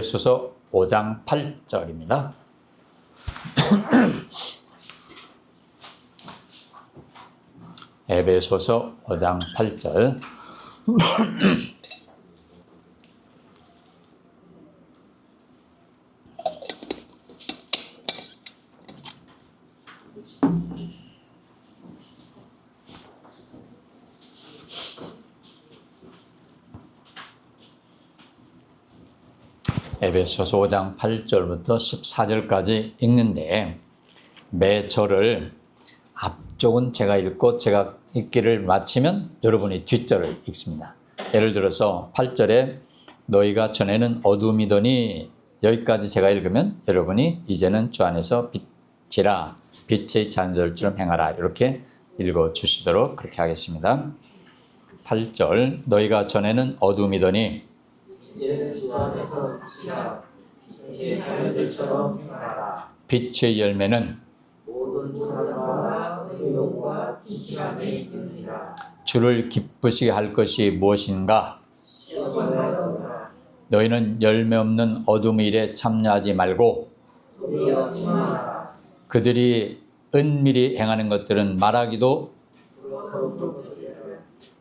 에베소서 5장 8절입니다. 에베소서 5장 8절. 에베소서 5장 8절부터 14절까지 읽는데, 매 절을 앞쪽은 제가 읽고 제가 읽기를 마치면 여러분이 뒷절을 읽습니다. 예를 들어서 8절에 너희가 전에는 어둠이더니, 여기까지 제가 읽으면 여러분이 이제는 주 안에서 빛이라, 빛의 자녀들처럼 행하라, 이렇게 읽어주시도록 그렇게 하겠습니다. 8절, 너희가 전에는 어둠이더니 이제는 주 안에서 빛이라, 빛의 자녀들처럼 행하라. 빛의 열매는 모든 찬양과 의용과 진실함에 있느니라. 주를 기쁘시게 할 것이 무엇인가? 시험하여라. 너희는 열매 없는 어둠의 일에 참여하지 말고 도리어 침하라. 그들이 은밀히 행하는 것들은 말하기도,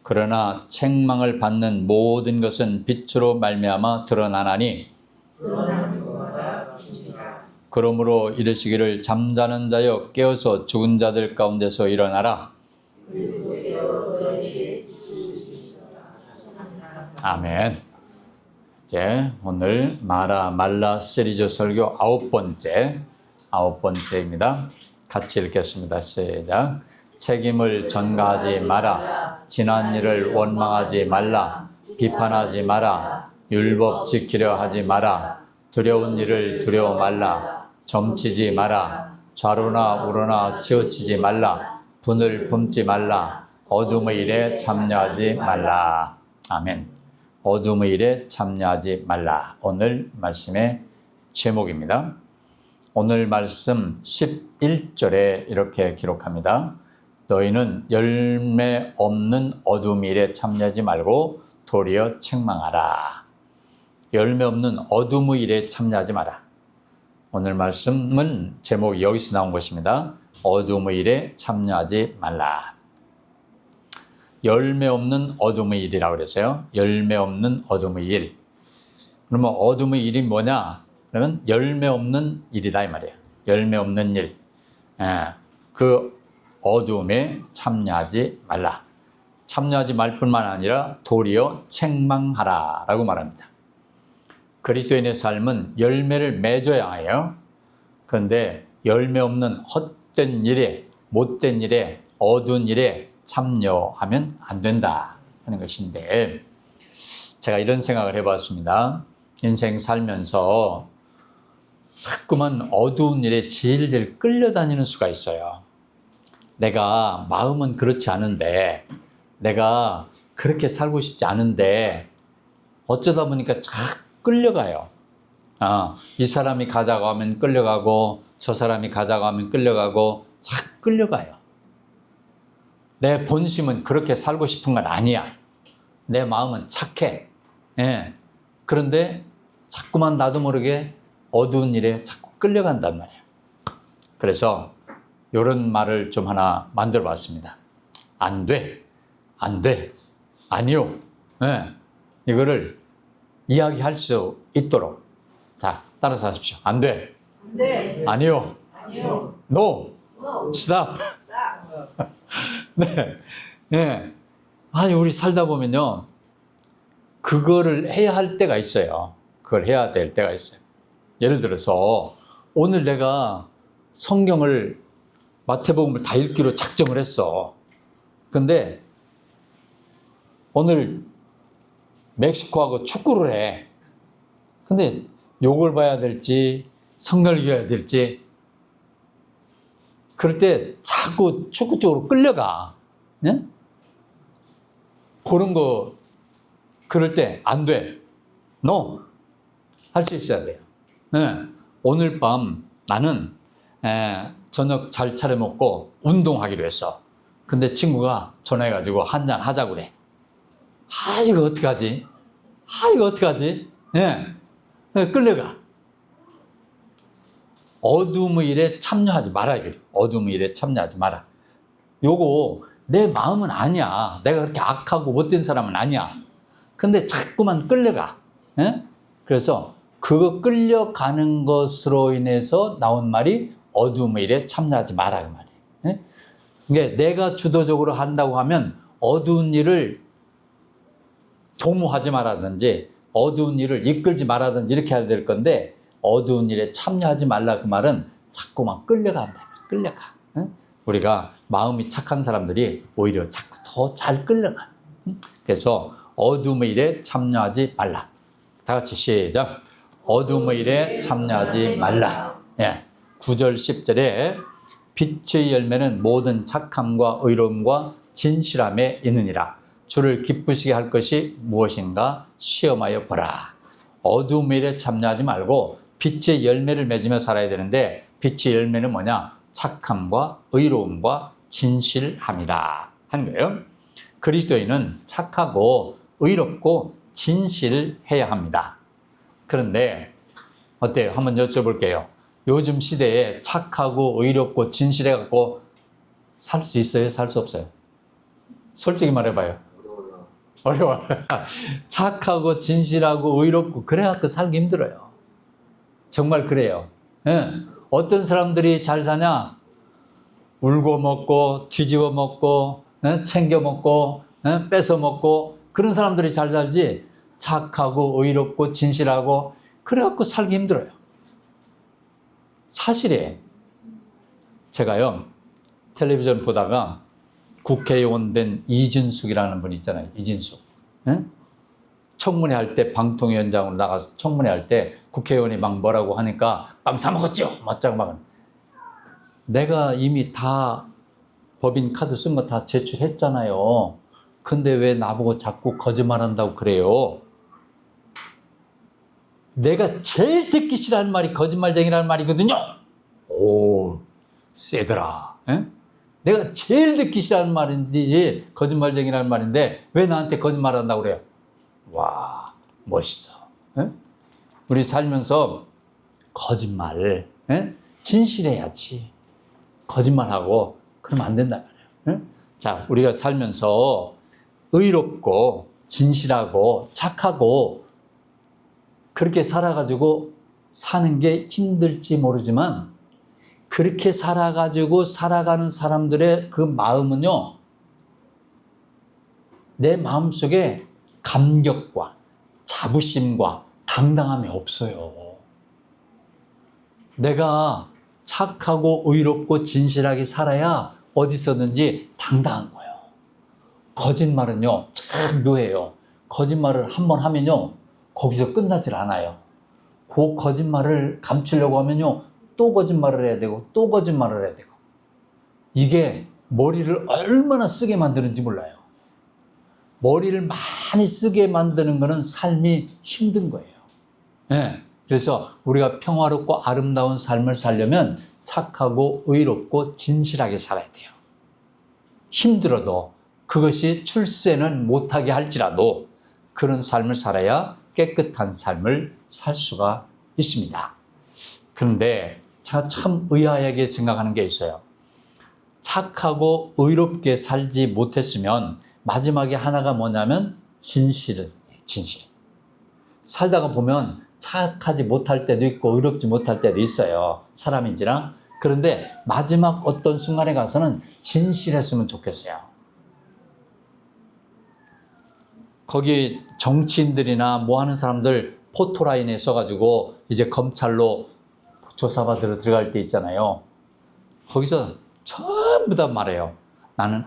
그러나 책망을 받는 모든 것은 빛으로 말미암아 드러나나니, 드러나는 것마다 빛이라. 그러므로 이르시기를 잠자는 자여 깨어서 죽은 자들 가운데서 일어나라. 그리스도께서 너희에게 주시리라. 아멘. 이제 오늘 마라 말라 시리즈 설교 아홉 번째입니다. 같이 읽겠습니다. 시작. 책임을 전가하지 마라. 지난 일을 원망하지 말라. 비판하지 마라. 율법 지키려 하지 마라. 두려운 일을 두려워 말라. 점치지 마라. 좌로나 우로나 치우치지 말라. 분을 품지 말라. 어둠의 일에 참여하지 말라. 아멘. 어둠의 일에 참여하지 말라. 오늘 말씀의 제목입니다. 오늘 말씀 11절에 이렇게 기록합니다. 너희는 열매 없는 어둠 일에 참여하지 말고 도리어 책망하라. 열매 없는 어둠의 일에 참여하지 마라. 오늘 말씀은 제목이 여기서 나온 것입니다. 어둠의 일에 참여하지 말라. 열매 없는 어둠의 일이라고 그랬어요. 열매 없는 어둠의 일. 그러면 어둠의 일이 뭐냐? 그러면 열매 없는 일이다 이 말이에요. 열매 없는 일. 그 어둠에 참여하지 말라. 참여하지 말 뿐만 아니라 도리어 책망하라 라고 말합니다. 그리스도인의 삶은 열매를 맺어야 해요. 그런데 열매 없는 헛된 일에, 못된 일에, 어두운 일에 참여하면 안 된다 하는 것인데, 제가 이런 생각을 해봤습니다. 인생 살면서 자꾸만 어두운 일에 질질 끌려다니는 수가 있어요. 내가 마음은 그렇지 않은데, 내가 그렇게 살고 싶지 않은데 어쩌다 보니까 자꾸 끌려가요. 이 사람이 가자고 하면 끌려가고, 저 사람이 가자고 하면 끌려가고, 자꾸 끌려가요. 내 본심은 그렇게 살고 싶은 건 아니야. 내 마음은 착해. 그런데 자꾸만 나도 모르게 어두운 일에 자꾸 끌려간단 말이에요. 그래서 이런 말을 좀 하나 만들어 봤습니다. 안 돼. 안 돼. 아니요. 이거를 이야기할 수 있도록. 자, 따라서 하십시오. 안 돼. 네. 아니요. 아니요. No. No. Stop. 네. 아니, 우리 살다 보면요, 그거를 해야 할 때가 있어요. 그걸 해야 될 때가 있어요. 예를 들어서 오늘 내가 성경을, 마태복음을 다 읽기로 작정을 했어. 근데 오늘 멕시코하고 축구를 해. 근데 욕을 봐야 될지 성경을 읽어야 될지, 그럴 때 자꾸 축구 쪽으로 끌려가. 네? 그런 거, 그럴 때 안 돼. No. 할 수 있어야 돼요. 네. 오늘 밤 나는 저녁 잘 차려 먹고 운동하기로 했어. 근데 친구가 전화해가지고 한잔 하자고 그래. 이거 어떡하지? 이거 어떡하지? 예. 끌려가. 어둠의 일에 참여하지 마라. 어둠의 일에 참여하지 마라. 요거 내 마음은 아니야. 내가 그렇게 악하고 못된 사람은 아니야. 근데 자꾸만 끌려가. 예? 그래서 그거 끌려가는 것으로 인해서 나온 말이 어둠의 일에 참여하지 마라 그 말이에요. 예? 그러니까 내가 주도적으로 한다고 하면 어두운 일을 도모하지 말라든지 어두운 일을 이끌지 말라든지 이렇게 해야 될 건데 어두운 일에 참여하지 말라 그 말은 자꾸만 끌려간다. 끌려가. 예? 우리가 마음이 착한 사람들이 오히려 자꾸 더 잘 끌려가. 그래서 어둠의 일에 참여하지 말라. 다 같이 시작. 어둠의 일에 참여하지 말라. 예. 9절 10절에 빛의 열매는 모든 착함과 의로움과 진실함에 있느니라. 주를 기쁘시게 할 것이 무엇인가 시험하여 보라. 어둠의 일에 참여하지 말고 빛의 열매를 맺으며 살아야 되는데 빛의 열매는 뭐냐? 착함과 의로움과 진실함이다 하는 거예요. 그리스도인은 착하고 의롭고 진실해야 합니다. 그런데 어때요? 한번 여쭤볼게요. 요즘 시대에 착하고 의롭고 진실해갖고 살 수 있어요? 살 수 없어요? 솔직히 말해봐요. 어려워요. 착하고 진실하고 의롭고 그래갖고 살기 힘들어요. 정말 그래요. 예. 어떤 사람들이 잘 사냐? 울고 먹고 뒤집어 먹고 챙겨 먹고 뺏어 먹고 그런 사람들이 잘 살지 착하고 의롭고 진실하고 그래갖고 살기 힘들어요. 사실이에요. 제가요 텔레비전 보다가 국회의원 된 이진숙이라는 분이 있잖아요. 이진숙. 청문회 할 때 방통위원장으로 나가서 청문회 할 때 국회의원이 막 뭐라고 하니까 빵 사 먹었죠. 맞짱 막. 내가 이미 다 법인 카드 쓴 거 다 제출했잖아요. 근데 왜 나보고 자꾸 거짓말한다고 그래요? 내가 제일 듣기 싫어하는 말이 거짓말쟁이라는 말이거든요. 오, 세더라. 에? 내가 제일 듣기 싫어하는 말인데 거짓말쟁이라는 말인데 왜 나한테 거짓말한다고 그래요? 와, 멋있어. 에? 우리 살면서 거짓말, 에? 진실해야지. 거짓말하고 그러면 안 된단 말이에요. 에? 자, 우리가 살면서 의롭고 진실하고 착하고 그렇게 살아가지고 사는 게 힘들지 모르지만 그렇게 살아가지고 살아가는 사람들의 그 마음은요, 내 마음속에 감격과 자부심과 당당함이 없어요. 내가 착하고 의롭고 진실하게 살아야 어디서든지 당당한 거예요. 거짓말은요, 참 묘해요. 거짓말을 한번 하면요, 거기서 끝나질 않아요. 그 거짓말을 감추려고 하면요, 또 거짓말을 해야 되고, 또 거짓말을 해야 되고. 이게 머리를 얼마나 쓰게 만드는지 몰라요. 머리를 많이 쓰게 만드는 거는 삶이 힘든 거예요. 네. 그래서 우리가 평화롭고 아름다운 삶을 살려면 착하고 의롭고 진실하게 살아야 돼요. 힘들어도 그것이 출세는 못하게 할지라도 그런 삶을 살아야 깨끗한 삶을 살 수가 있습니다. 그런데 제가 참 의아하게 생각하는 게 있어요. 착하고 의롭게 살지 못했으면 마지막에 하나가 뭐냐면 진실. 살다가 보면 착하지 못할 때도 있고 의롭지 못할 때도 있어요. 사람인지라. 그런데 마지막 어떤 순간에 가서는 진실했으면 좋겠어요. 거기 정치인들이나 뭐 하는 사람들 포토라인에 써가지고 이제 검찰로 조사받으러 들어갈 때 있잖아요. 거기서 전부 다 말해요. 나는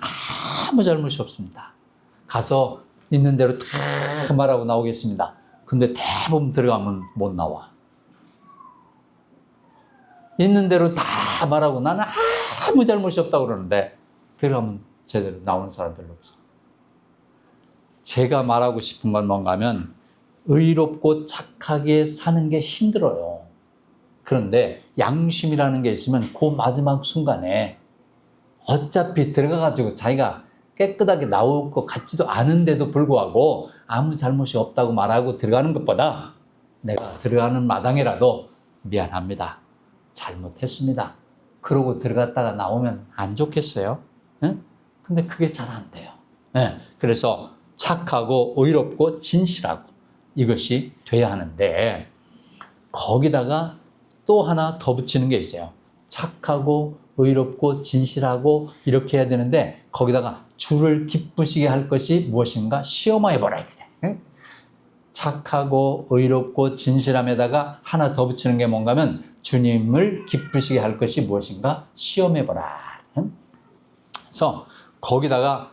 아무 잘못이 없습니다. 가서 있는 대로 다 말하고 나오겠습니다. 근데 대부분 들어가면 못 나와. 있는 대로 다 말하고 나는 아무 잘못이 없다고 그러는데 들어가면 제대로 나오는 사람 별로 없어. 제가 말하고 싶은 건 뭔가 하면 의롭고 착하게 사는 게 힘들어요. 그런데 양심이라는 게 있으면 그 마지막 순간에 어차피 들어가가지고 자기가 깨끗하게 나올 것 같지도 않은데도 불구하고 아무 잘못이 없다고 말하고 들어가는 것보다 내가 들어가는 마당이라도 미안합니다. 잘못했습니다. 그러고 들어갔다가 나오면 안 좋겠어요? 예? 근데 그게 잘 안 돼요. 예. 그래서 착하고 의롭고 진실하고 이것이 돼야 하는데 거기다가 또 하나 더 붙이는 게 있어요. 착하고 의롭고 진실하고 이렇게 해야 되는데 거기다가 주를 기쁘시게 할 것이 무엇인가 시험해보라 이렇게 돼. 착하고 의롭고 진실함에다가 하나 더 붙이는 게 뭔가 하면 주님을 기쁘시게 할 것이 무엇인가 시험해보라. 그래서 거기다가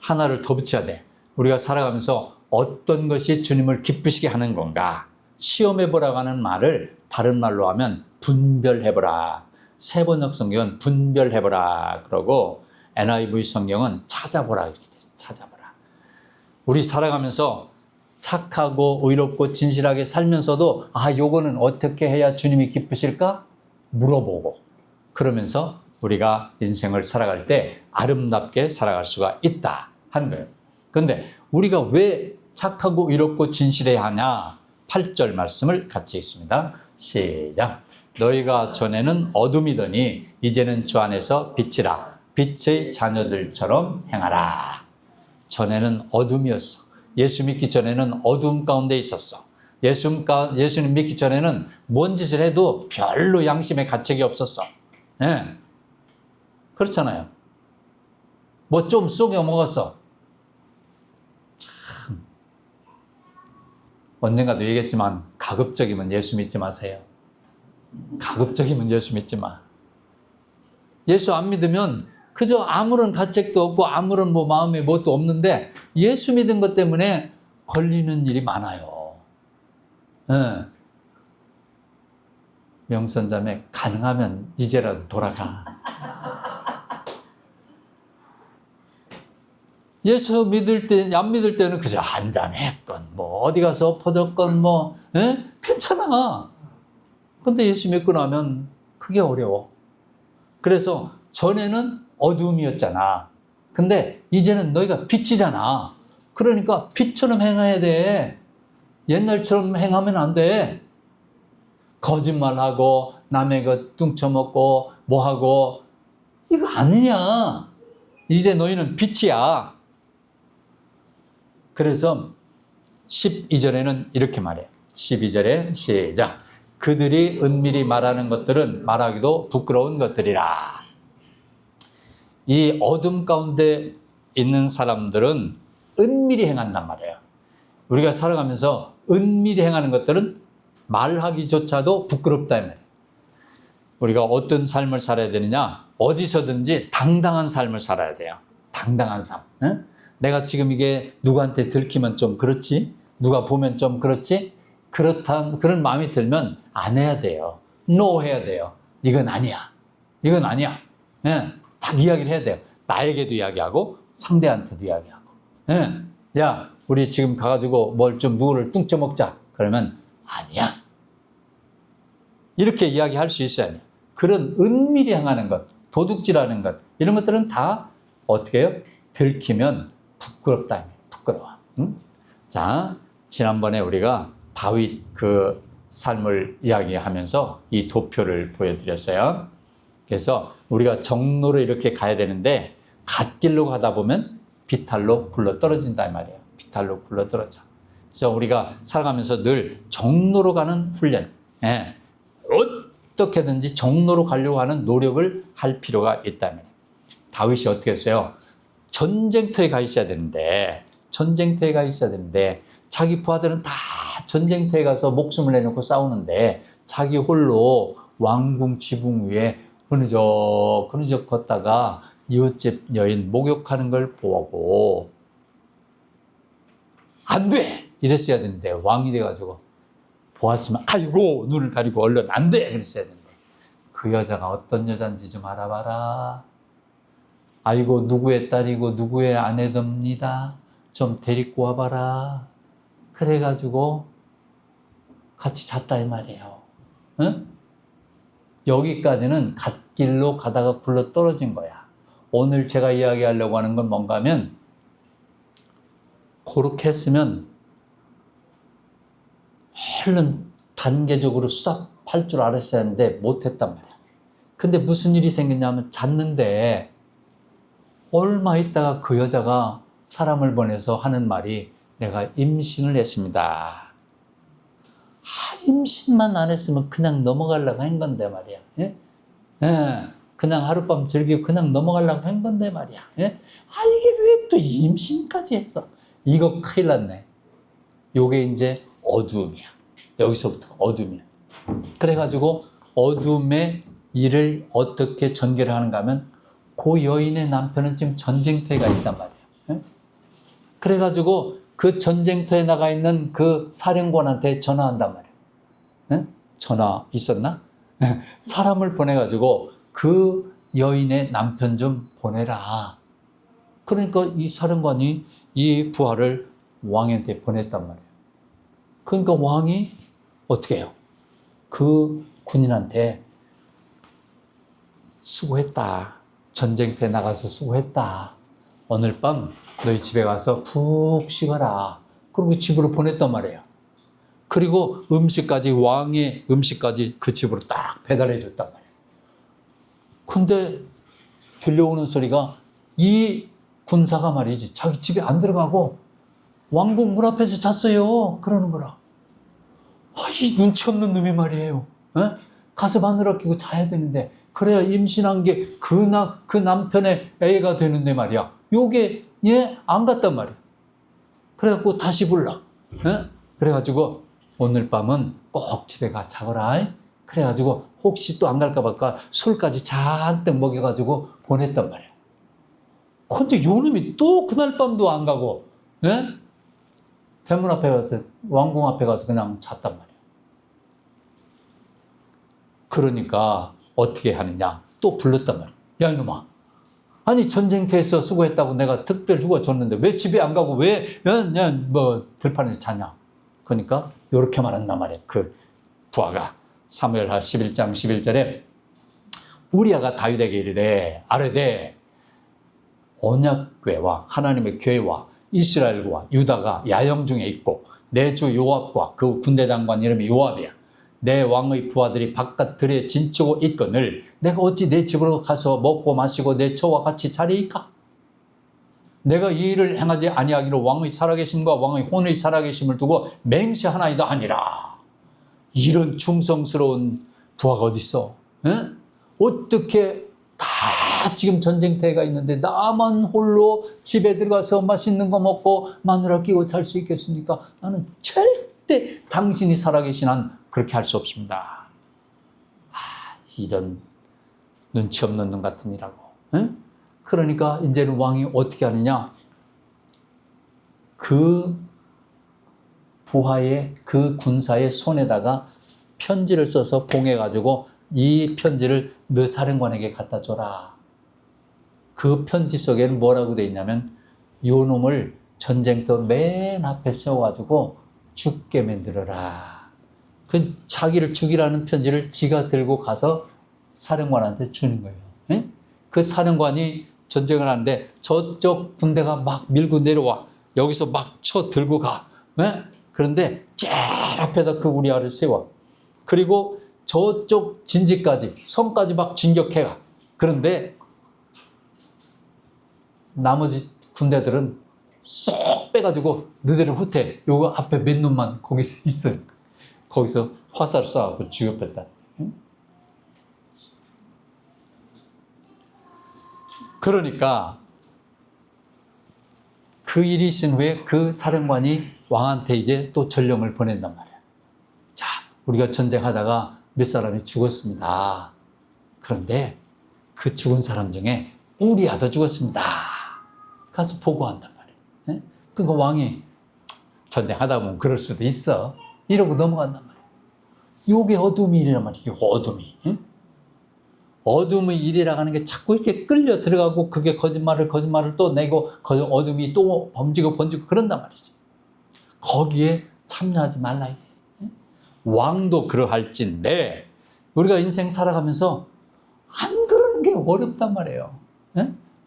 하나를 더 붙여야 돼. 우리가 살아가면서 어떤 것이 주님을 기쁘시게 하는 건가 시험해보라고 하는 말을 다른 말로 하면 분별해보라. 세번역 성경은 분별해보라 그러고 NIV 성경은 찾아보라 이렇게 돼. 찾아보라. 우리 살아가면서 착하고 의롭고 진실하게 살면서도 요거는 어떻게 해야 주님이 기쁘실까? 물어보고 그러면서 우리가 인생을 살아갈 때 아름답게 살아갈 수가 있다 하는 거예요. 그런데 우리가 왜 착하고 의롭고 진실해야 하냐? 8절 말씀을 같이 읽습니다. 시작. 너희가 전에는 어둠이더니 이제는 주 안에서 빛이라. 빛의 자녀들처럼 행하라. 전에는 어둠이었어. 예수 믿기 전에는 어두움 가운데 있었어. 예수님 믿기 전에는 뭔 짓을 해도 별로 양심의 가책이 없었어. 예. 그렇잖아요. 뭐 좀 속여 먹었어. 참. 언젠가도 얘기했지만 가급적이면 예수 믿지 마세요. 가급적이면 예수 믿지 마. 예수 안 믿으면 그저 아무런 가책도 없고 아무런 마음에 뭣도 없는데 예수 믿은 것 때문에 걸리는 일이 많아요. 네. 명선자매 가능하면 이제라도 돌아가. 예수 믿을 때, 안 믿을 때는 그저 한잔했건 어디 가서 엎어졌건 괜찮아. 근데 예수 믿고 나면 그게 어려워. 그래서 전에는 어두움이었잖아. 근데 이제는 너희가 빛이잖아. 그러니까 빛처럼 행해야 돼. 옛날처럼 행하면 안 돼. 거짓말하고 남의 것 뚱쳐먹고 뭐하고 이거 아니냐. 이제 너희는 빛이야. 그래서 12절에는 이렇게 말해요. 12절에 시작. 그들이 은밀히 말하는 것들은 말하기도 부끄러운 것들이라. 이 어둠 가운데 있는 사람들은 은밀히 행한단 말이에요. 우리가 살아가면서 은밀히 행하는 것들은 말하기조차도 부끄럽다 이 말이에요. 우리가 어떤 삶을 살아야 되느냐? 어디서든지 당당한 삶을 살아야 돼요. 당당한 삶. 응? 내가 지금 이게 누구한테 들키면 좀 그렇지? 누가 보면 좀 그렇지? 그런 마음이 들면 안 해야 돼요. No 해야 돼요. 이건 아니야. 이건 아니야. 예, 딱 이야기를 해야 돼요. 나에게도 이야기하고 상대한테도 이야기하고. 예, 야, 우리 지금 가가지고 누구를 뚱쳐먹자. 그러면 아니야. 이렇게 이야기할 수 있어야 돼요. 그런 은밀히 행하는 것, 도둑질하는 것 이런 것들은 다 어떻게 해요? 들키면 부끄럽다. 부끄러워. 응? 자, 지난번에 우리가 다윗 그 삶을 이야기하면서 이 도표를 보여드렸어요. 그래서 우리가 정로로 이렇게 가야 되는데 갓길로 가다 보면 비탈로 굴러 떨어진다 이 말이에요. 비탈로 굴러 떨어져. 그래서 우리가 살아가면서 늘 정로로 가는 훈련, 예. 어떻게든지 정로로 가려고 하는 노력을 할 필요가 있다면 다윗이 어떻게 했어요? 전쟁터에 가 있어야 되는데 자기 부하들은 다 전쟁터에 가서 목숨을 내놓고 싸우는데 자기 홀로 왕궁 지붕 위에 흐느적 걷다가 이웃집 여인 목욕하는 걸 보고 안 돼! 이랬어야 되는데 왕이 돼가지고 보았으면 아이고 눈을 가리고 얼른 안 돼! 그랬어야 되는데 그 여자가 어떤 여잔지 좀 알아봐라. 아이고 누구의 딸이고 누구의 아내답니다. 좀 데리고 와봐라. 그래가지고 같이 잤다 이 말이에요. 응? 여기까지는 갓길로 가다가 굴러 떨어진 거야. 오늘 제가 이야기하려고 하는 건 뭔가 하면 그렇게 했으면 얼른 단계적으로 수답할 줄 알았어야 하는데 못했단 말이야. 근데 무슨 일이 생겼냐면 잤는데 얼마 있다가 그 여자가 사람을 보내서 하는 말이 내가 임신을 했습니다. 임신만 안 했으면 그냥 넘어가려고 한 건데 말이야. 예? 예, 그냥 하룻밤 즐기고 그냥 넘어가려고 한 건데 말이야. 예? 이게 왜 또 임신까지 했어? 이거 큰일 났네. 요게 이제 어두움이야. 여기서부터 어둠이야. 그래가지고 어둠의 일을 어떻게 전개를 하는가 하면 그 여인의 남편은 지금 전쟁터에가 있단 말이에요. 예? 그래가지고 그 전쟁터에 나가 있는 그 사령관한테 전화한단 말이에요. 예? 전화 있었나? 사람을 보내가지고 그 여인의 남편 좀 보내라. 그러니까 이 사령관이 이 부하를 왕한테 보냈단 말이에요. 그러니까 왕이 어떻게 해요? 그 군인한테 수고했다. 전쟁터에 나가서 수고했다. 오늘 밤 너희 집에 가서 푹 쉬거라. 그리고 집으로 보냈단 말이에요. 그리고 음식까지, 왕의 음식까지 그 집으로 딱 배달해 줬단 말이에요. 근데 들려오는 소리가 이 군사가 말이지 자기 집에 안 들어가고 왕궁 문 앞에서 잤어요. 그러는 거라. 이 눈치 없는 놈이 말이에요. 에? 가서 마누라 끼고 자야 되는데 그래야 임신한 게 그 남편의 애가 되는데 말이야. 요게 안 갔단 말이야. 그래갖고 다시 불러. 에? 그래가지고 오늘 밤은 꼭 집에 가 자거라. 그래가지고 혹시 또 안 갈까 봐까 술까지 잔뜩 먹여가지고 보냈단 말이야. 근데 요 놈이 또 그날 밤도 안 가고 대문 앞에 가서 왕궁 앞에 가서 그냥 잤단 말이야. 그러니까 어떻게 하느냐 또 불렀단 말이야. 야 이놈아, 아니 전쟁터에서 수고했다고 내가 특별 휴가 줬는데 왜 집에 안 가고 왜 뭐 들판에서 자냐. 그러니까 이렇게 말한단 말이야. 그 부하가 사무엘하 11장 11절에 우리아가 다윗에게 이르되 아뢰되 언약궤와 하나님의 궤와 이스라엘과 유다가 야영 중에 있고 내 주 요압과 그 군대 장관 이름이 요압이야. 내 왕의 부하들이 바깥 들에 진치고 있거늘 내가 어찌 내 집으로 가서 먹고 마시고 내 처와 같이 자리이까? 내가 이 일을 행하지 아니하기로 왕의 살아계심과 왕의 혼의 살아계심을 두고 맹세하나이다 아니라. 이런 충성스러운 부하가 어디 있어? 에? 어떻게 다 지금 전쟁터에가 있는데 나만 홀로 집에 들어가서 맛있는 거 먹고 마누라 끼고 잘 수 있겠습니까? 나는 절대 당신이 살아계신 한 그렇게 할 수 없습니다. 이런 눈치 없는 놈 같은 이라고. 에? 그러니까 이제는 왕이 어떻게 하느냐? 그 부하의 그 군사의 손에다가 편지를 써서 봉해가지고 이 편지를 너 사령관에게 갖다 줘라. 그 편지 속에는 뭐라고 되어 있냐면 요 놈을 전쟁터 맨 앞에 세워가지고 죽게 만들어라. 그 자기를 죽이라는 편지를 지가 들고 가서 사령관한테 주는 거예요. 에? 그 사령관이 전쟁을 하는데 저쪽 군대가 막 밀고 내려와. 여기서 막 쳐 들고 가. 에? 그런데 제일 앞에다 그 우리아를 세워. 그리고 저쪽 진지까지, 성까지 막 진격해가. 그런데 나머지 군대들은 쏙 빼가지고 너희들을 후퇴. 요거 앞에 몇 놈만 거기 있어. 거기서 화살을 쏴갖고 죽여뺐다. 그러니까 그 일이 있은 후에 그 사령관이 왕한테 이제 또 전령을 보낸단 말이야. 자, 우리가 전쟁하다가 몇 사람이 죽었습니다. 그런데 그 죽은 사람 중에 우리아도 죽었습니다. 가서 보고한단 말이야. 그러니까 왕이 전쟁하다 보면 그럴 수도 있어. 이러고 넘어간단 말이야. 요게 어둠의 일이란 말이야. 이게 어둠이. 어둠의 일이라고 하는 게 자꾸 이렇게 끌려 들어가고 그게 거짓말을 또 내고 어둠이 또 번지고 그런단 말이지. 거기에 참여하지 말라. 왕도 그러할진데 우리가 인생 살아가면서 안 그러는 게 어렵단 말이에요.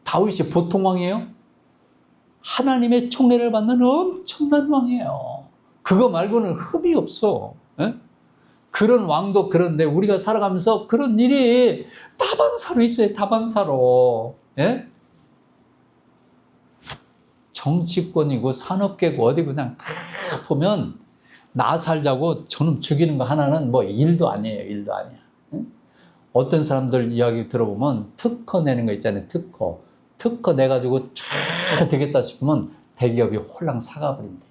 다윗이 보통 왕이에요? 하나님의 총애를 받는 엄청난 왕이에요. 그거 말고는 흠이 없어. 예? 그런 왕도 그런데 우리가 살아가면서 그런 일이 다반사로 있어요. 다반사로. 예? 정치권이고 산업계고 어디 그냥 다 보면 나 살자고 저놈 죽이는 거 하나는 뭐 일도 아니에요. 일도 아니야. 예? 어떤 사람들 이야기 들어보면 특허 내는 거 있잖아요. 특허 내가지고 잘 되겠다 싶으면 대기업이 홀랑 사가버린대.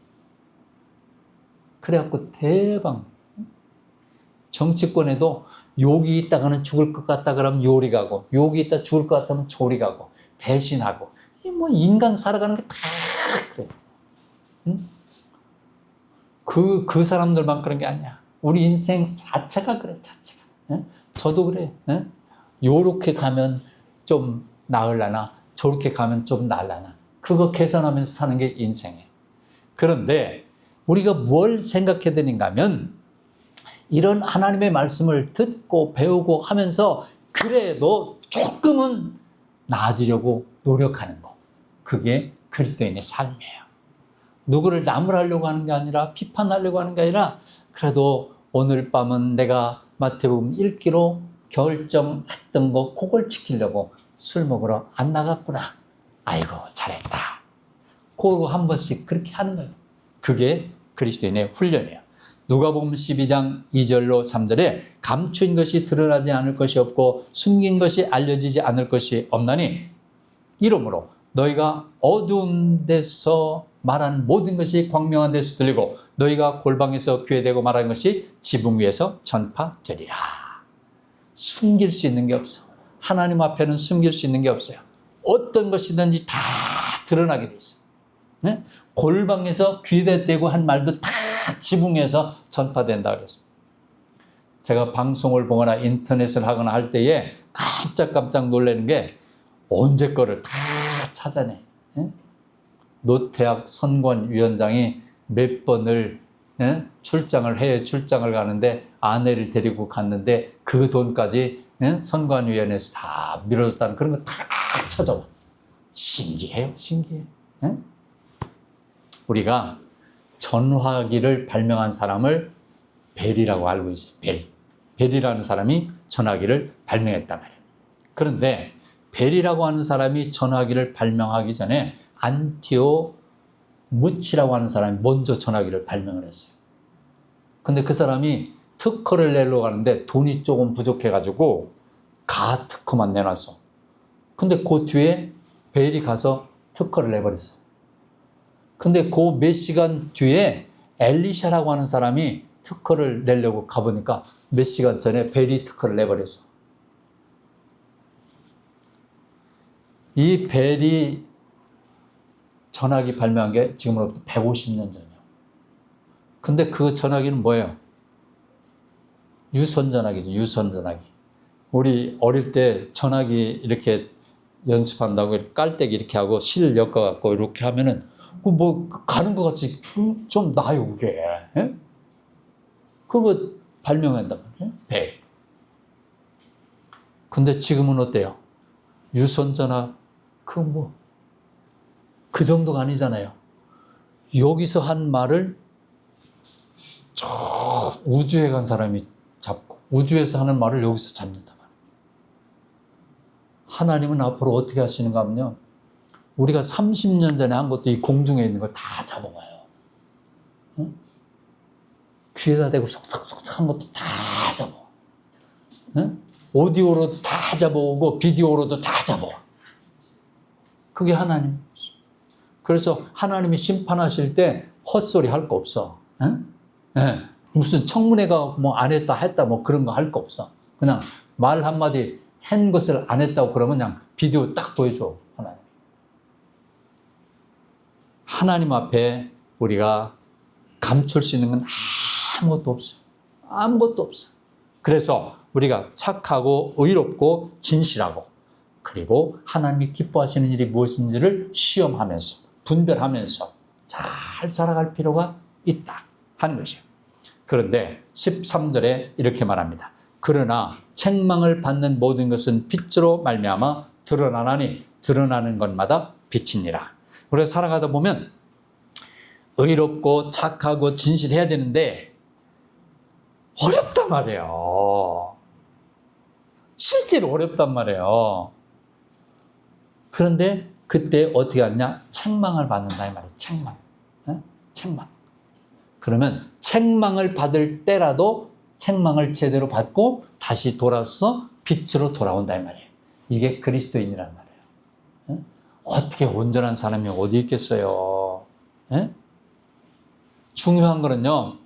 그래갖고 대박. 정치권에도 욕이 있다가는 죽을 것 같다 그러면 요리 가고, 욕이 있다 죽을 것 같다면 조리 가고, 배신하고. 이 뭐 인간 살아가는 게 다 그래. 응? 그 사람들만 그런 게 아니야. 우리 인생 자체가 그래, 자체가. 응? 저도 그래. 응? 요렇게 가면 좀 나으려나, 저렇게 가면 좀 나으려나. 그거 계산하면서 사는 게 인생이에요. 그런데 우리가 뭘 생각해야 되는가 하면 이런 하나님의 말씀을 듣고 배우고 하면서 그래도 조금은 나아지려고 노력하는 거. 그게 그리스도인의 삶이에요. 누구를 나무라려고 하는 게 아니라 비판하려고 하는 게 아니라 그래도 오늘 밤은 내가 마태복음 읽기로 결정했던 거 그걸 지키려고 술 먹으러 안 나갔구나. 아이고 잘했다. 그거 한 번씩 그렇게 하는 거예요. 그게 그리스도인의 훈련이에요. 누가복음 12장 2절로 3절에 감추인 것이 드러나지 않을 것이 없고 숨긴 것이 알려지지 않을 것이 없나니 이러므로 너희가 어두운 데서 말하는 모든 것이 광명한 데서 들리고 너희가 골방에서 귀에 대고 말하는 것이 지붕 위에서 전파되리라. 숨길 수 있는 게 없어. 하나님 앞에는 숨길 수 있는 게 없어요. 어떤 것이든지 다 드러나게 돼 있어요. 네? 골방에서 귀에 대고 한 말도 다 지붕에서 전파된다 그랬어요. 제가 방송을 보거나 인터넷을 하거나 할 때에 깜짝 놀라는 게 언제 거를 다 찾아내. 예? 노태학 선관위원장이 몇 번을 해외 출장을 가는데 아내를 데리고 갔는데 그 돈까지 선관위원회에서 다 밀어줬다는 그런 거 다 찾아와. 신기해요. 신기해. 예? 우리가 전화기를 발명한 사람을 벨이라고 알고 있어요. 벨이라는 사람이 전화기를 발명했단 말이에요. 그런데 벨이라고 하는 사람이 전화기를 발명하기 전에 안티오 무치라고 하는 사람이 먼저 전화기를 발명을 했어요. 근데 그 사람이 특허를 내려고 하는데 돈이 조금 부족해가지고 가특허만 내놨어. 근데 그 뒤에 벨이 가서 특허를 내버렸어. 근데 그 몇 시간 뒤에 엘리샤라고 하는 사람이 특허를 내려고 가보니까 몇 시간 전에 벨이 특허를 내버렸어. 이 벨이 전화기 발명한 게 지금으로부터 150년 전이에요. 근데 그 전화기는 뭐예요? 유선전화기죠. 유선전화기. 우리 어릴 때 전화기 이렇게 연습한다고 깔때기 이렇게 하고 실 엮어갖고 이렇게 하면은 뭐 가는 것 같이 좀 나요 그게. 예? 그거 발명한단 말이에요. 벨. 근데 지금은 어때요? 유선전화 그 정도가 아니잖아요. 여기서 한 말을 저 우주에 간 사람이 잡고 우주에서 하는 말을 여기서 잡는다. 하나님은 앞으로 어떻게 하시는가 하면요. 우리가 30년 전에 한 것도 이 공중에 있는 걸 다 잡아와요. 응? 귀에다 대고 속삭속삭 한 것도 다 잡아. 응? 오디오로도 다 잡아오고 비디오로도 다 잡아와. 그게 하나님. 그래서 하나님이 심판하실 때 헛소리 할 거 없어. 응? 네. 무슨 청문회가 뭐 안 했다 뭐 그런 거 할 거 없어. 그냥 말 한마디 한 것을 안 했다고 그러면 그냥 비디오 딱 보여줘. 하나님 앞에 우리가 감출 수 있는 건 아무것도 없어요. 아무것도 없어요. 그래서 우리가 착하고 의롭고 진실하고 그리고 하나님이 기뻐하시는 일이 무엇인지를 시험하면서 분별하면서 잘 살아갈 필요가 있다 하는 것이에요. 그런데 13절에 이렇게 말합니다. 그러나 책망을 받는 모든 것은 빛으로 말미암아 드러나나니 드러나는 것마다 빛이니라. 우리가 살아가다 보면 의롭고 착하고 진실해야 되는데 어렵단 말이에요. 실제로 어렵단 말이에요. 그런데 그때 어떻게 하느냐? 책망을 받는다 이 말이에요. 책망. 책망. 그러면 책망을 받을 때라도 책망을 제대로 받고 다시 돌아서 빛으로 돌아온다 이 말이에요. 이게 그리스도인이란 말이에요. 어떻게 온전한 사람이 어디 있겠어요? 중요한 거는요,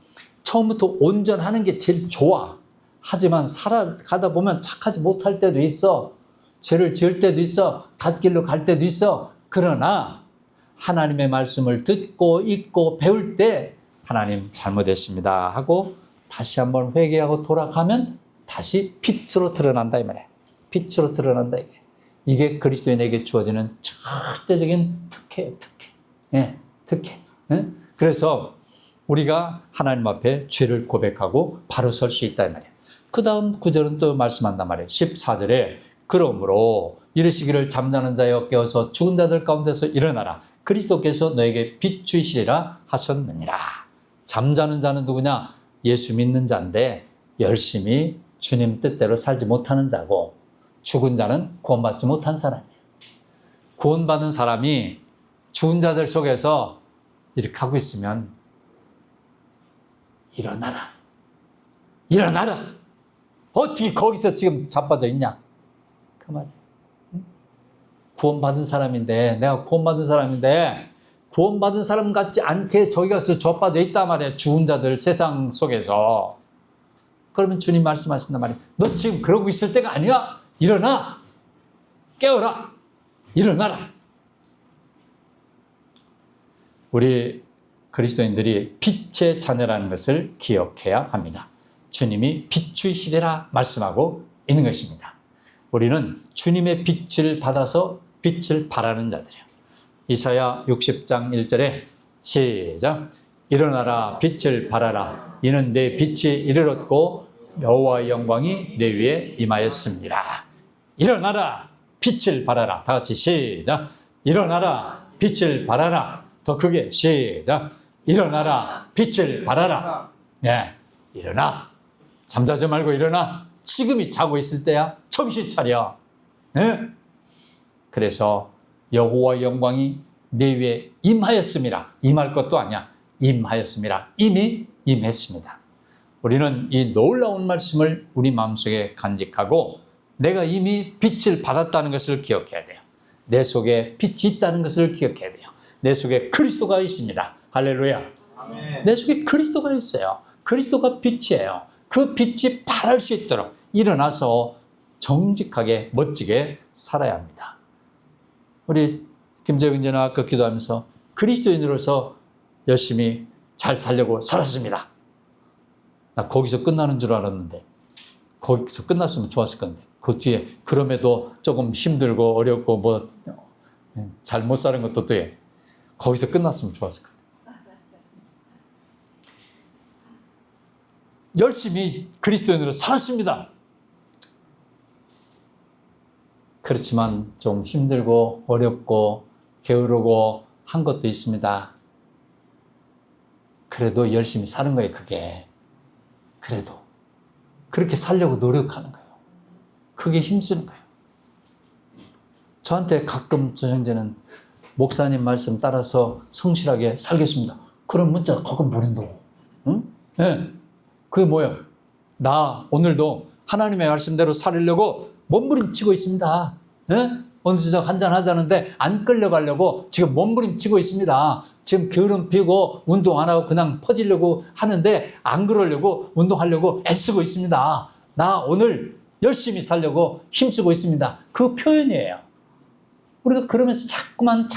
처음부터 온전하는 게 제일 좋아. 하지만 살아가다 보면 착하지 못할 때도 있어. 죄를 지을 때도 있어. 갓길로 갈 때도 있어. 그러나 하나님의 말씀을 듣고 읽고 배울 때 하나님 잘못했습니다 하고 다시 한번 회개하고 돌아가면 다시 빛으로 드러난다 이 말이에요. 빛으로 드러난다 이게. 이게 그리스도인에게 주어지는 절대적인 특혜예요. 특혜. 특혜. 그래서 우리가 하나님 앞에 죄를 고백하고 바로 설 수 있다 이 말이에요. 그 다음 구절은 또 말씀한단 말이에요. 14절에 그러므로 이르시기를 잠자는 자여 깨어서 죽은 자들 가운데서 일어나라. 그리스도께서 너에게 비추이시리라 하셨느니라. 잠자는 자는 누구냐? 예수 믿는 자인데 열심히 주님 뜻대로 살지 못하는 자고, 죽은 자는 구원받지 못한 사람이에요. 구원받은 사람이 죽은 자들 속에서 이렇게 하고 있으면 일어나라. 일어나라. 어떻게 거기서 지금 자빠져 있냐? 그 말이에요. 구원받은 사람인데, 내가 구원받은 사람인데 구원받은 사람 같지 않게 저기 가서 자빠져 있단 말이에요. 죽은 자들 세상 속에서. 그러면 주님 말씀하신단 말이에요. 너 지금 그러고 있을 때가 아니야. 일어나. 깨어라. 일어나라. 우리 그리스도인들이 빛의 자녀라는 것을 기억해야 합니다. 주님이 비추시리라 말씀하고 있는 것입니다. 우리는 주님의 빛을 받아서 빛을 발하는 자들이에요. 이사야 60장 1절에 시작. 일어나라 빛을 발하라. 이는 내 빛이 이르렀고 여호와의 영광이 내 위에 임하였습니다. 일어나라 빛을 발하라. 다 같이 시작. 일어나라 빛을 발하라. 더 크게 시작. 일어나라 빛을 발하라. 네, 일어나. 잠자지 말고 일어나. 지금이 자고 있을 때야. 정신 차려. 네? 그래서 여호와의 영광이 내 위에 임하였습니다. 임할 것도 아니야. 임하였습니다. 이미 임했습니다. 우리는 이 놀라운 말씀을 우리 마음속에 간직하고 내가 이미 빛을 받았다는 것을 기억해야 돼요. 내 속에 빛이 있다는 것을 기억해야 돼요. 내 속에 그리스도가 있습니다. 할렐루야. 아멘. 내 속에 그리스도가 있어요. 그리스도가 빛이에요. 그 빛이 발할 수 있도록 일어나서 정직하게 멋지게 살아야 합니다. 우리 김재영 전화 아까 기도하면서 그리스도인으로서 열심히 잘 살려고 살았습니다. 나 거기서 끝나는 줄 알았는데, 거기서 끝났으면 좋았을 건데, 그 뒤에 그럼에도 조금 힘들고 어렵고 뭐 잘 못 사는 것도 또 해. 거기서 끝났으면 좋았을 건데. 열심히 그리스도인으로 살았습니다. 그렇지만 좀 힘들고 어렵고 게으르고 한 것도 있습니다. 그래도 열심히 사는 거예요, 그게. 그래도. 그렇게 살려고 노력하는 거예요. 그게 힘쓰는 거예요. 저한테 가끔 저 형제는 목사님 말씀 따라서 성실하게 살겠습니다. 그런 문자 가끔 보낸다고. 응? 네. 그게 뭐예요? 나 오늘도 하나님의 말씀대로 살려고 몸부림치고 있습니다. 네? 오늘 저녁 한잔 하자는데 안 끌려가려고 지금 몸부림치고 있습니다. 지금 게으름 피고 운동 안 하고 그냥 퍼지려고 하는데 안 그러려고 운동하려고 애쓰고 있습니다. 나 오늘 열심히 살려고 힘쓰고 있습니다. 그 표현이에요. 우리가 그러면서 자꾸만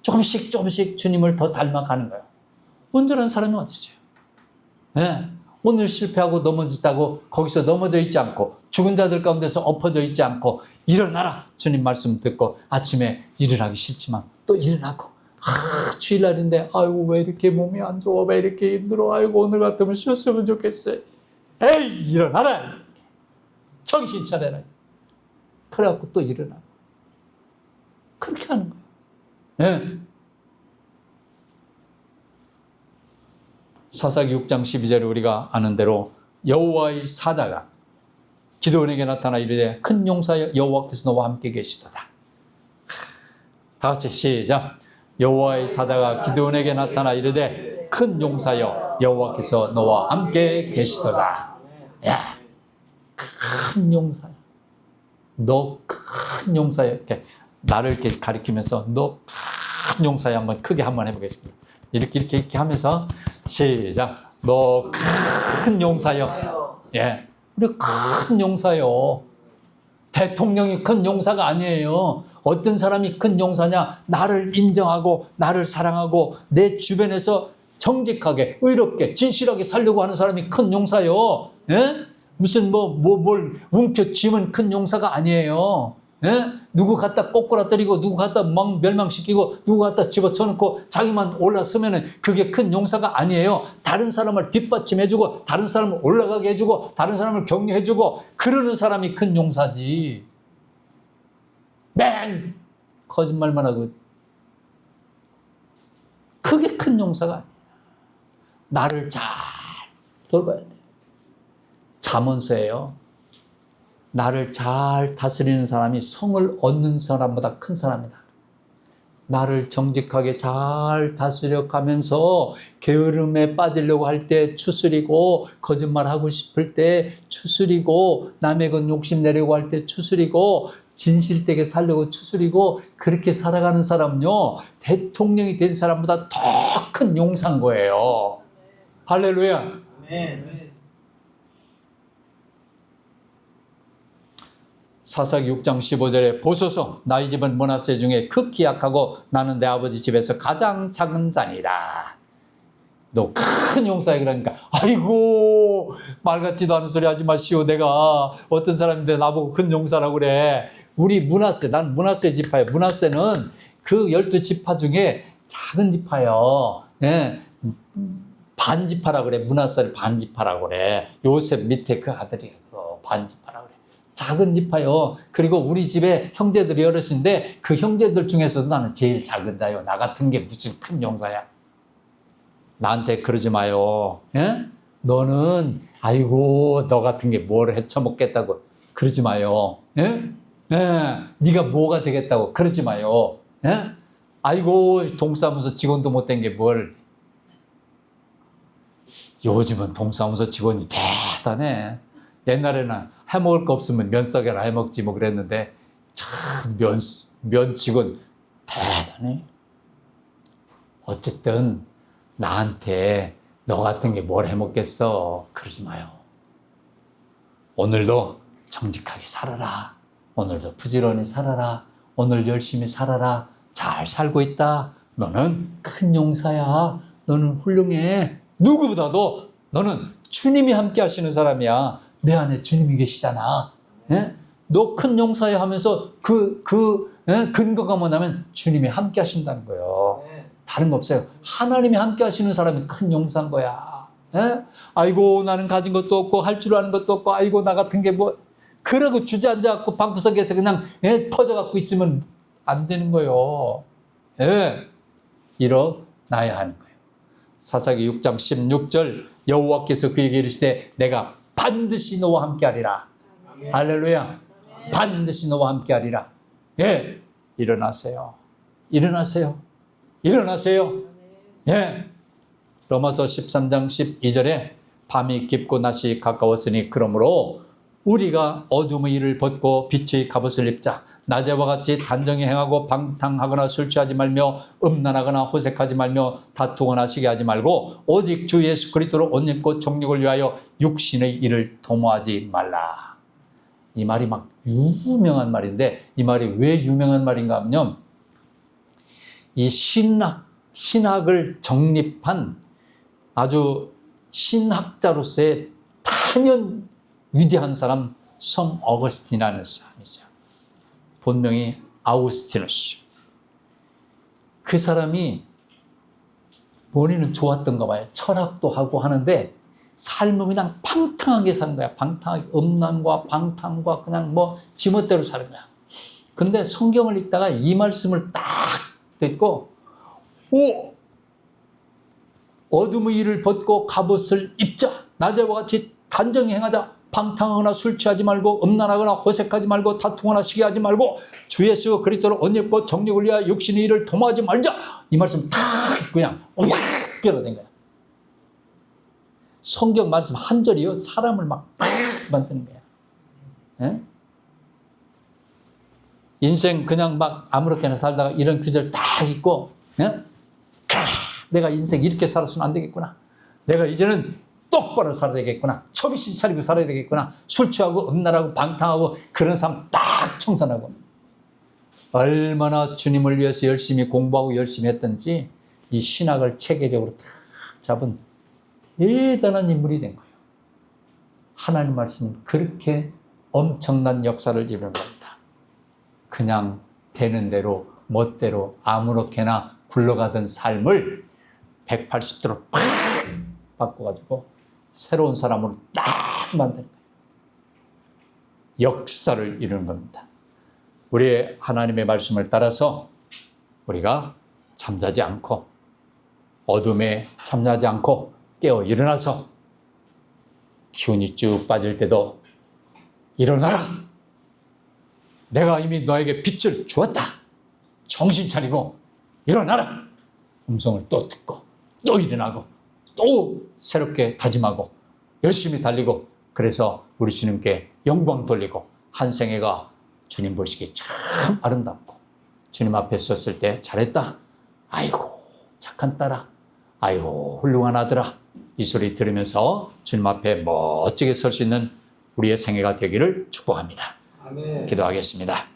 조금씩 주님을 더 닮아가는 거예요. 온전한 사람이 어디 있어요? 네. 오늘 실패하고 넘어졌다고 거기서 넘어져 있지 않고 죽은 자들 가운데서 엎어져 있지 않고 일어나라. 주님 말씀 듣고 아침에 일어나기 싫지만 또 일어나고 주일날인데 아이고 왜 이렇게 몸이 안 좋아 왜 이렇게 힘들어 아이고 오늘 같으면 쉬었으면 좋겠어요. 에이 일어나라. 정신 차려라. 그래갖고 또 일어나고 그렇게 하는 거예요. 네. 사사기 6장 12절에 우리가 아는 대로 여호와의 사자가 기드온에게 나타나 이르되 큰 용사여 여호와께서 너와 함께 계시도다. 다 같이 시작. 여호와의 사자가 기드온에게 나타나 이르되 큰 용사여 여호와께서 너와 함께 계시도다. 야, 큰 용사야. 너 큰 용사야. 이렇게 나를 이렇게 가리키면서 너 큰 용사야. 한번 크게 한번 해보겠습니다. 이렇게 하면서 시작. 너 큰 용사여. 예, 우리 큰 용사요. 대통령이 큰 용사가 아니에요. 어떤 사람이 큰 용사냐? 나를 인정하고 나를 사랑하고 내 주변에서 정직하게 의롭게 진실하게 살려고 하는 사람이 큰 용사요. 예? 무슨 뭘 움켜쥐면 큰 용사가 아니에요. 예? 누구 갖다 꼬꾸라뜨리고 누구 갖다 멸망시키고 누구 갖다 집어쳐놓고 자기만 올라서면은 그게 큰 용사가 아니에요. 다른 사람을 뒷받침해주고 다른 사람을 올라가게 해주고 다른 사람을 격려해주고 그러는 사람이 큰 용사지. 맨 거짓말만 하고 그게 큰 용사가 아니에요. 나를 잘 돌봐야 돼. 잠언서예요. 나를 잘 다스리는 사람이 성을 얻는 사람보다 큰 사람이다. 나를 정직하게 잘 다스려 가면서 게으름에 빠지려고 할 때 추스리고 거짓말하고 싶을 때 추스리고 남의 것 욕심내려고 할 때 추스리고 진실되게 살려고 추스리고 그렇게 살아가는 사람은요 대통령이 된 사람보다 더 큰 용사인 거예요. 할렐루야. 아멘. 사사기 6장 15절에 보소서 나의 집은 므낫세 중에 극히 약하고 나는 내 아버지 집에서 가장 작은 자니다. 너 큰 용사야. 그러니까 아이고 말 같지도 않은 소리 하지 마시오. 내가 어떤 사람인데 나보고 큰 용사라고 그래. 우리 므낫세, 난 므낫세 지파예요. 므낫세는 그 12지파 중에 작은 지파예요. 예. 반지파라고 그래. 므낫세를 반지파라고 그래. 요셉 밑에 그 아들이에요. 반지파라고 그래. 작은 지파요. 그리고 우리 집에 형제들이 여럿인데 그 형제들 중에서도 나는 제일 작은 자요. 나 같은 게 무슨 큰 용사야. 나한테 그러지 마요. 예? 너는 아이고 너 같은 게 뭘 헤쳐먹겠다고 그러지 마요. 예? 예. 네가 뭐가 되겠다고 그러지 마요. 예? 아이고 동사무소 직원도 못 된 게 뭘. 요즘은 동사무소 직원이 대단해. 옛날에는 해먹을 거 없으면 면 썩여라 해먹지 뭐 그랬는데 참 면 직원 대단해. 어쨌든 나한테 너 같은 게 뭘 해먹겠어. 그러지 마요. 오늘도 정직하게 살아라. 오늘도 부지런히 살아라. 오늘 열심히 살아라. 잘 살고 있다. 너는 큰 용사야. 너는 훌륭해. 누구보다도 너는 주님이 함께 하시는 사람이야. 내 안에 주님이 계시잖아. 예? 너 큰 용사야 하면서 근거가 뭐냐면 주님이 함께 하신다는 거예요. 다른 거 없어요. 하나님이 함께 하시는 사람이 큰 용사인 거야. 예? 아이고 나는 가진 것도 없고 할 줄 아는 것도 없고 아이고 나 같은 게 뭐 그러고 주저앉아갖고 방구석에서 그냥 퍼져갖고 있으면 안 되는 거예요. 예? 일어나야 하는 거예요. 사사기 6장 16절 여호와께서 그에게 이르시되 내가 반드시 너와 함께하리라. 아멘. 할렐루야. 아멘. 반드시 너와 함께하리라. 예, 일어나세요. 일어나세요. 일어나세요. 예. 로마서 13장 12절에 밤이 깊고 낮이 가까웠으니 그러므로 우리가 어둠의 일을 벗고 빛의 갑옷을 입자. 낮에와 같이 단정히 행하고 방탕하거나 술 취하지 말며 음란하거나 호색하지 말며 다투거나 시기하지 말고 오직 주 예수 그리스도로 옷 입고 정욕을 위하여 육신의 일을 도모하지 말라. 이 말이 막 유명한 말인데 이 말이 왜 유명한 말인가 하면 이 신학을 정립한 아주 신학자로서의 단연 위대한 사람 성 어거스틴이라는 사람이 있어요. 본명이 아우구스티누스. 그 사람이 머리는 좋았던가 봐요. 철학도 하고 하는데 삶은 그냥 방탕하게 사는 거야. 방탕하게 음란과 방탕과 그냥 뭐 지멋대로 사는 거야. 근데 성경을 읽다가 이 말씀을 딱 듣고 어둠의 일을 벗고 갑옷을 입자. 낮에와 같이 단정히 행하자. 방탕하거나 술 취하지 말고 음란하거나 호색하지 말고 다투거나 시기하지 말고 주 예수 그리스도를 옷 입고 정욕을 위하여 육신의 일을 도모하지 말자. 이 말씀 다 그냥 확 끌어낸 거야. 성경 말씀 한 절이요 사람을 막 만드는 거야. 예? 인생 그냥 막 아무렇게나 살다가 이런 구절 딱 읽고, 예? 내가 인생 이렇게 살았으면 안 되겠구나. 내가 이제는 똑바로 살아야 되겠구나. 처비신 차리고 살아야 되겠구나. 술 취하고 음란하고 방탕하고 그런 삶 딱 청산하고. 얼마나 주님을 위해서 열심히 공부하고 열심히 했던지 이 신학을 체계적으로 딱 잡은 대단한 인물이 된 거예요. 하나님 말씀은 그렇게 엄청난 역사를 이루는 겁니다. 그냥 되는 대로 멋대로 아무렇게나 굴러가던 삶을 180도로 팍 바꿔가지고 새로운 사람으로 딱 만드는 거예요. 역사를 이루는 겁니다. 우리의 하나님의 말씀을 따라서 우리가 잠자지 않고 어둠에 잠자지 않고 깨어 일어나서 기운이 쭉 빠질 때도 일어나라. 내가 이미 너에게 빛을 주었다. 정신 차리고 일어나라. 음성을 또 듣고 또 일어나고 또 새롭게 다짐하고 열심히 달리고 그래서 우리 주님께 영광 돌리고 한 생애가 주님 보시기에 참 아름답고 주님 앞에 섰을 때 잘했다. 아이고 착한 딸아. 아이고 훌륭한 아들아. 이 소리 들으면서 주님 앞에 멋지게 설 수 있는 우리의 생애가 되기를 축복합니다. 아멘. 기도하겠습니다.